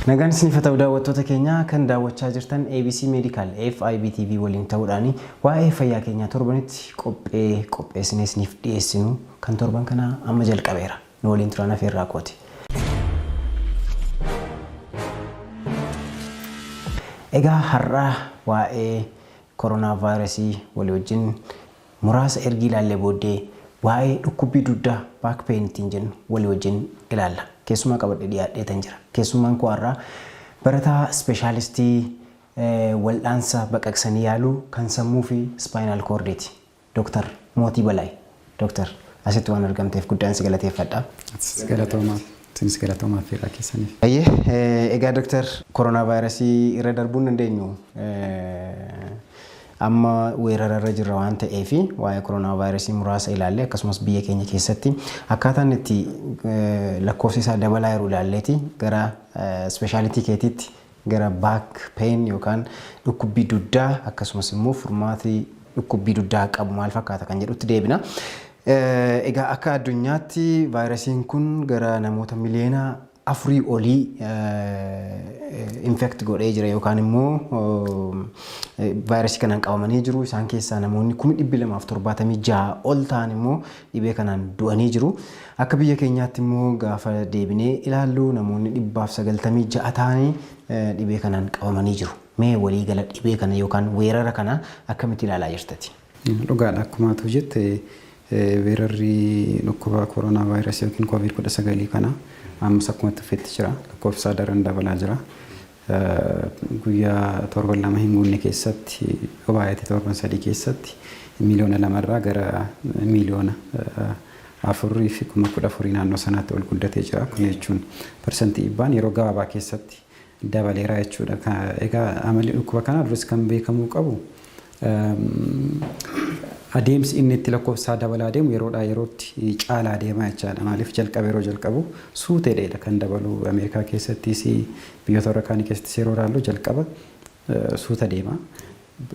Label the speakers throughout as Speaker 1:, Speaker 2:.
Speaker 1: Nagaan isiniif ta'u daawwattoota keenya kan daawwachaa jirtan ABC Medical FIBTV waliin ta'uudhaan waa'ee fayyaa keenyaa torbanitti qopheessinee isiniif dhiyeessinu kan torban kana amma jalqabeera. Nu waliin turaan afeerraa kooti. Egaa har'a waa'ee koronaa vaayirasii walii wajjin muraasa ergi ilaallee booddee waa'ee dhukkubbii dugdaa baak peentiin jennu walii wajjin ilaalla. Keessumaa qabadhee dhiyaadheetan jira. Keessumaan koo har'a barataa ispeeshaalistii wal'aansa baqaqsanii yaaluu kan sammuu fi spinal cordiiti. Dr. Mootii Balaay. Dr. asitti waan argamteef guddaan si galateeffadha.
Speaker 2: Sinis galatoomaa fi rakkisaniif.
Speaker 1: Egaa Dr. koronaa vaayirasii irra darbuun dandeenyu amma weerararra jirra waan ta'eef waa'ee koronaa vaayirasii muraasa ilaalle akkasumas biyya keenya keessatti akkaataan itti lakkoofsi isaa dabalaa jiru ilaalleeti gara ispeeshaalitii keetiitti gara baak peen yookaan dhukkubbii dugdaa akkasumas immoo furmaata dhukkubbii dugdaa qabu maal fakkaata kan jedhutti deebina. Egaa akka addunyaatti vaayirasiin kun gara namoota miliyoona 4 olii infect godhee jira yookaan immoo vaayirasii kanaan qabamanii jiru. Isaan keessaa namoonni 276 ol ta'an immoo dhibee kanaan du'anii jiru. Akka biyya keenyaatti immoo gaafa deebinee ilaallu namoonni 196 ta'anii dhibee kanaan qabamanii jiru. Mee waliigala dhibee kana yookaan weerara kana akkamitti ilaalaa jirtati?
Speaker 2: Dhugaadha akkuma atu jette weerarri dhukkuba koronaa vaayirasii yookiin COVID-19 kana ammas akkuma tuffetti jira. Lakkoofsa daran dabalaa jira. Guyyaa torban lama hin guunne keessatti baay'atee torban sadii keessatti miliyoona 2 irraa gara miliyoona 4 fi 14,000 naannoo sanaatti ol guddatee jira. Kun jechuun parsantii dhibbaan yeroo gabaabaa keessatti dabaleera jechuudha. Egaa amalli dhukkuba kanaa duras kan beekamuu qabu adeemsi inni itti lakkoofsaa dabalaa deemu yeroodhaa yerootti caalaa deemaa jechaadha. Maaliif jalqaba yeroo jalqabu suuteedha kan dabalu. Ameerikaa keessattis biyyoota warra kaanii keessattis yeroo ilaallu jalqaba suuta deema.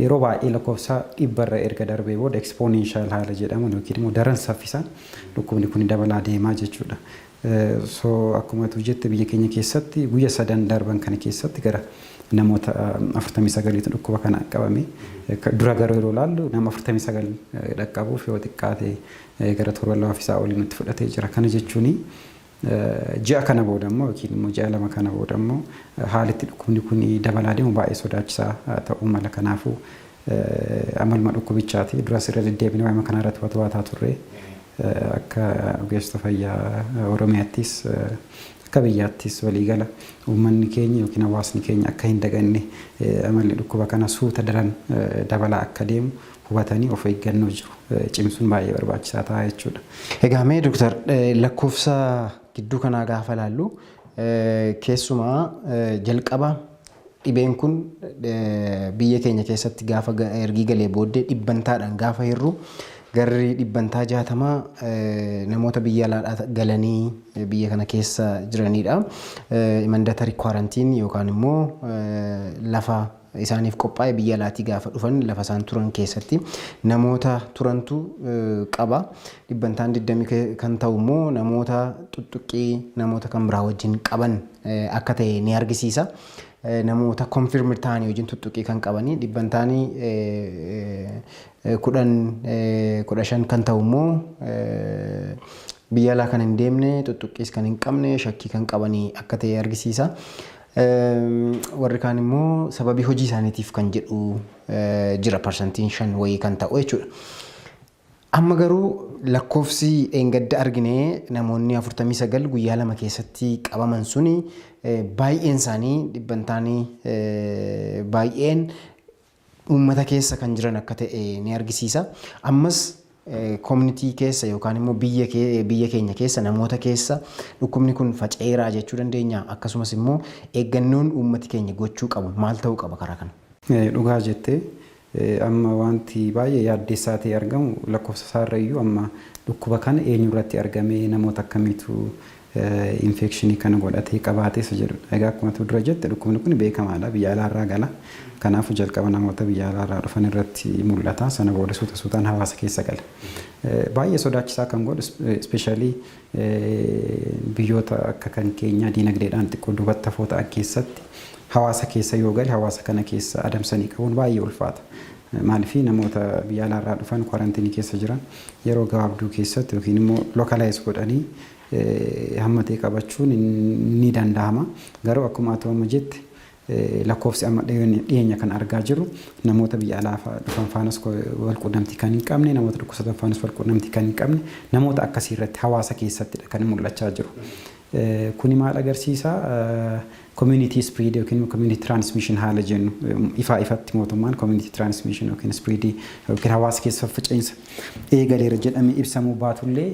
Speaker 2: Yeroo baay'ee lakkoofsaa 100 erga darbee booda exponential haala jedhamu yookiin immoo daran saffisaan dhukkubni kun dabalaa deemaa jechuudha. Akkuma atu jette biyya keenya keessatti guyya 3 darban kana keessatti gara namoota 49 dhukkuba kana qabame. Dura garuu yeroo ilaallu nama 49 dhaqqabuuf yoo xiqqaate gara torban lama fi isaa olii nutti fudhatee jira. Kana jechuun ji'a kana booda immoo yookiin immoo ji'a 2 kana booda immoo haalitti dhukkubni kun dabalaa deemu baay'ee sodaachisaa ta'uu mala. Kanaafuu amaluma dhukkubichaati duras irra deddeebinee waa'ee kana irratti to'ataa turre. Akka ogeessota fayyaa Oromiyaattis akka biyyaattis waliigala uummanni keenya yookiin hawaasni keenya akka hin daganne amalli dhukkuba kana suuta daran dabalaa akka deemu hubatanii of eeggannoo jiru cimsuun baay'ee barbaachisaa ta'a jechuudha.
Speaker 1: Egaa mee Dr. lakkoofsa gidduu kanaa gaafa ilaallu keessumaa jalqaba dhibeen kun biyya keenya keessatti gaafa ergi galee booddee dhibbantaadhaan gaafa hirru garri dhibbantaa 60 namoota biyya alaadhaa galanii biyya kana keessa jiranidha. Mandatory quarantine yookaan immoo lafa isaaniif qophaa'e biyya alaatii gaafa dhufan lafa isaan turan keessatti namoota turantu qaba. Dhibbantaan 20 kan ta'u immoo namoota xuxuqqii namoota kan biraa wajjin qaban akka ta'e ni argisiisa. Namoota confirmed ta'anii wajjin xuxuqqii kan qabanii dhibbantaanii 15 kan ta'u immoo biyya alaa kan hin deemne xuxuqqiis kan hin qabne shakkii kan qabanii akka ta'e argisiisa. Warri kaan immoo sababii hojii isaaniitiif kan jedhu jira parsantiin 5 wayii kan ta'u jechuudha. Amma garuu lakkoofsi engadda argine namoonni 49 guyyaa 2 keessatti qabaman suni baay'een isaanii dhibbantaanii baay'een uummata keessa kan jiran akka ta'e ni argisiisa. Ammas community keessa yookaan immoo biyya keenya keessa namoota keessa dhukkubni kun faca'eeraa jechuu dandeenya. Akkasumas immoo eeggannoon uummati keenya gochuu qabu maal ta'uu qaba karaa kana?
Speaker 2: Dhugaa jettee amma wanti baay'ee yaaddeessaa ta'e argamu lakkoofsa isaarra iyyuu amma dhukkuba kana eenyu irratti argame namoota akkamiitu infekshinii kana godhatee qabaatee isa jedhudha. Egaa akkuma dura jette dhukkubni kun beekamaadha biyya alaarraa gala. Kanaafuu jalqaba namoota biyya alaarraa dhufan irratti mul'ata. Sana booda suutaan hawaasa keessa gala. Baay'ee sodaachisaa kan godhu ispeeshaalii biyyoota akka kan keenya diinagdeedhaan xiqqoo duubatti hafoo ta'an keessatti hawaasa keessa yoo gale hawaasa kana keessa adamsanii qabuun baay'ee ulfaata. Maaliif namoota biyya alaarraa dhufan kwarantiinii keessa jiran yeroo gabaabduu keessatti yookiin immoo lokaalaayiz godhanii hammatee qabachuun ni danda'ama. Garuu akkuma ati jette lakkoofsi amma dhiyeenya kan argaa jirru namoota biyya alaa dhufan faanas wal quunnamtii kan hin qabne namoota dhukkubsatan faanas wal quunnamtii kan hin qabne namoota akkasii irratti hawaasa keessattidha kan mul'achaa jiru. Kuni maal agarsiisa? Community spread yookiin community transmission haala jennu ifatti mootummaan community transmission yookiin spread yookiin hawaasa keessa faca'insa eegaleera jedhamee ibsamuu baatullee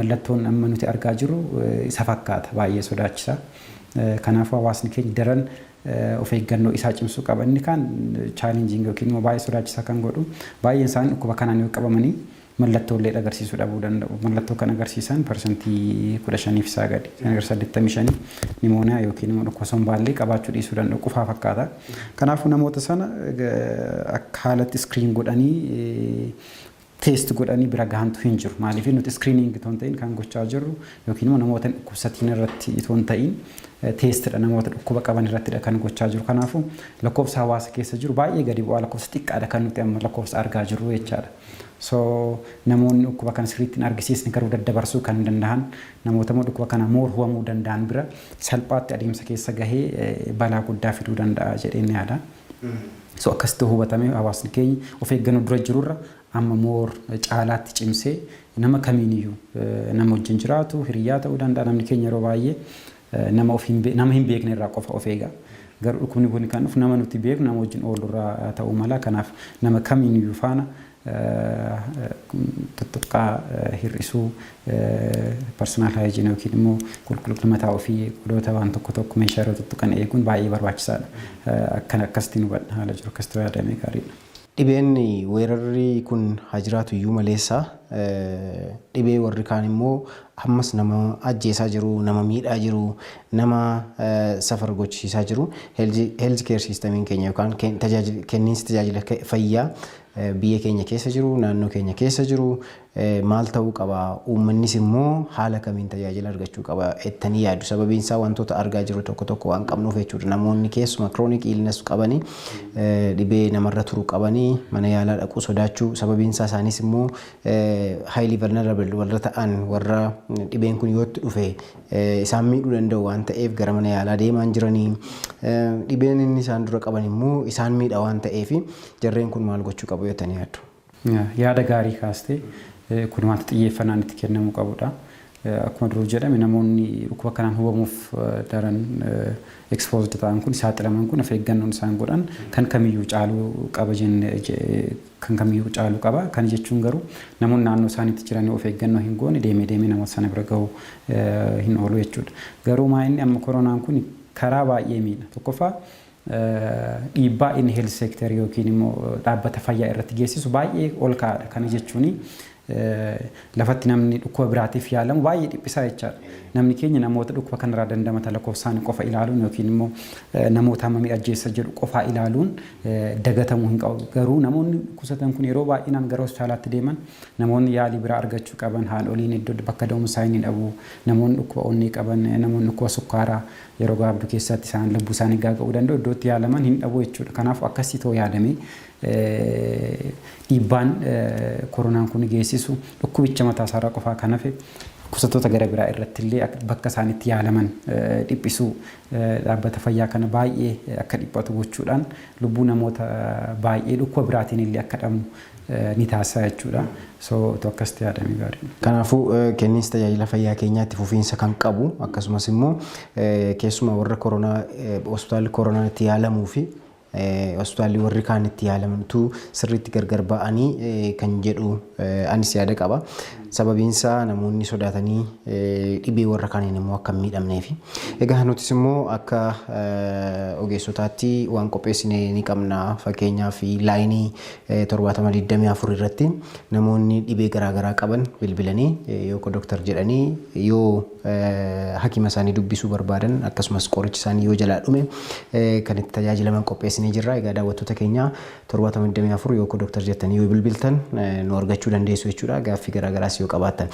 Speaker 2: mallattoon amma nuti argaa jirru isa fakkaata baay'ee sodaachisaa. Kanaafuu hawaasni keenya daran of eeggannoo isaa cimsuu qaba. Inni kaan chaalenjiing yookiin immoo baay'ee sodaachisaa kan godhu baay'een isaanii dhukkuba kanaan yoo qabamanii mallattoolee agarsiisuu dhabuu danda'u. Mallattoo kan agarsiisan parsantii 15 fi isaa gadi. Kan agarsiisan 85 nimooniyaa yookiin immoo dhukkuba sombaallee qabaachuu dhiisuu danda'u qufaa fakkaata. Kanaafuu namoota sana akka haalatti iskiriin godhanii teest godhanii bira gahantu hin jiru. Maaliif nuti iskiriiniing itoo hin ta'in kan gochaa jirru yookiin immoo namoota dhukkubsatiin irratti itoo hin ta'in teestidha namoota dhukkuba qaban irrattidha kan gochaa jiru. Kanaafuu lakkoofsa hawaasa keessa jiru baay'ee gadi bu'aa lakkoofsa xiqqaadha kan nuti amma lakkoofsa argaa jirru jechaadha. So namoonni dhukkuba kana sirriitti hin argisiisne garuu daddabarsuu kan danda'an namoota immoo dhukkuba kana moor hubamuu danda'an bira salphaatti adeemsa keessa gahee balaa guddaa fiduu danda'a jedheen yaada. So akkasitti hubatamee hawaasni keenya of eeggannoo dura jirurra amma moor caalaatti cimsee nama kamiiniyyuu nama wajjin jiraatu hiriyaa ta'uu danda'a namni keenya yeroo baay'ee nama hin beekne irraa qofa of eega. Garuu dhukkubni kun kan dhufu nama nuti beeknu nama wajjin oolurraa ta'uu mala. Kanaaf nama kamiiniyyuu faana tuttuqqaa hir'isuu personal hygiene yookiin immoo qulqullina mataa ofii qodoota waan tokko meeshaa yeroo tuttuqqan eeguun baay'ee barbaachisaadha. Akkasitti hubadha haala jiru akkasitti yaadamee gaariidha.
Speaker 1: Dhibeen weerarri kun haa jiraatu iyyuu maleessa dhibee warri kaan immoo ammas nama ajjeesaa jiru, nama miidhaa jiru, nama safar gochisiisaa jiru. Health care systemiin keenya yookaan kenniinsi tajaajila fayyaa biyya keenya keessa jiru, naannoo keenya keessa jiru maal ta'uu qaba? Uummannis immoo haala kamiin tajaajila argachuu qaba jettanii yaaddu? Sababiin isaa wantoota argaa jiru tokko waan qabnuuf jechuudha. Namoonni keessuma chronic illness qabanii dhibee namarra turu qabanii mana yaalaa dhaquu sodaachuu sababiin isaa isaanis immoo highly vulnerable warra ta'an warra dhibeen kun yootti dhufe isaan miidhuu danda'u waan ta'eef gara mana yaalaa deemaan jiranii dhibeen inni isaan dura qaban immoo isaan miidha waan ta'eef jarreen kun maal gochuu qabu jettanii yaaddu?
Speaker 2: Yaada gaarii kaastee kun wanta xiyyeeffannaan itti kennamuu qabudha. Akkuma duruu jedhame namoonni dhukkuba kanaan hubamuuf daran exposed ta'an kun saaxilaman kun of eeggannoon isaan godhan kan kamiyyuu caaluu qaba kan kamiyyuu caaluu qaba. Kan jechuun garuu namoonni naannoo isaaniitti jiran of eeggannoo hin goone deemee namoota sana bira gahuu hin oolu jechuudha. Garuu inni amma koronaan kun karaa baay'ee miidha. Tokkoffaa dhiibbaa inni health sector yookiin immoo dhaabbata fayyaa irratti geessisu baay'ee ol ka'aadha. Kana jechuun lafatti namni dhukkuba biraatiif yaalamu baay'ee dhiphisaa jechaadha. Namni keenya namoota dhukkuba kanarraa dandamata lakkoofsaan qofa ilaaluun yookiin immoo namoota hammamii ajjeessa jedhu qofaa ilaaluun dagatamuu hin qabu. Garuu namoonni dhukkubsatan kun yeroo baay'inaan gara hospitaalaatti deeman namoonni yaalii biraa argachuu qaban haadholiin iddoo bakka da'umsaa hin dhabu namoonni dhukkuba onnee qaban namoonni dhukkuba sukkaaraa yeroo gabaabduu keessatti isaan lubbuu isaanii gaaga'uu danda'u iddootti yaalaman hin dhabu jechuudha. Kanaaf akkasii ta'uu yaadamee dhiibbaan koronaan kun geessisu dhukkubicha mataa isaarraa qofaa kan hafe dhukkubsattoota gara biraa irratti illee bakka isaanitti yaalaman dhiphisuu dhaabbata fayyaa kana baay'ee akka dhiphatu gochuudhaan lubbuu namoota baay'ee dhukkuba biraatiin illee akka dhabnu ni taasisa jechuudha. Akkasitti yaadamee gaariidha.
Speaker 1: Kanaafuu kenniinsi tajaajila fayyaa keenyaatti fufiinsa kan qabu akkasumas immoo keessumaa warra koronaa hospitaalli koronaatti yaalamuu fi hospitaalli warri kaan itti yaalamantu sirriitti gargar ba'anii kan jedhu anis yaada qaba. Sababiin isaa namoonni sodaatanii dhibee warra kaaniin immoo akka hin miidhamneef. Egaa nutis immoo akka ogeessotaatti waan qopheessine ni qabna. Fakkeenyaaf laayinii 724 irratti namoonni dhibee garaagaraa qaban bilbilanii yoo doktar jedhanii yoo hakima isaanii dubbisuu barbaadan akkasumas qorichi isaanii yoo jalaa dhume kan itti tajaajilaman qopheessinee jirra. Egaa daawwattoota keenya 724 yoo doktar jettanii yoo bilbiltan nu argachuu dandeessu jechuudha. Gaaffii garaagaraas yoo qabaattan.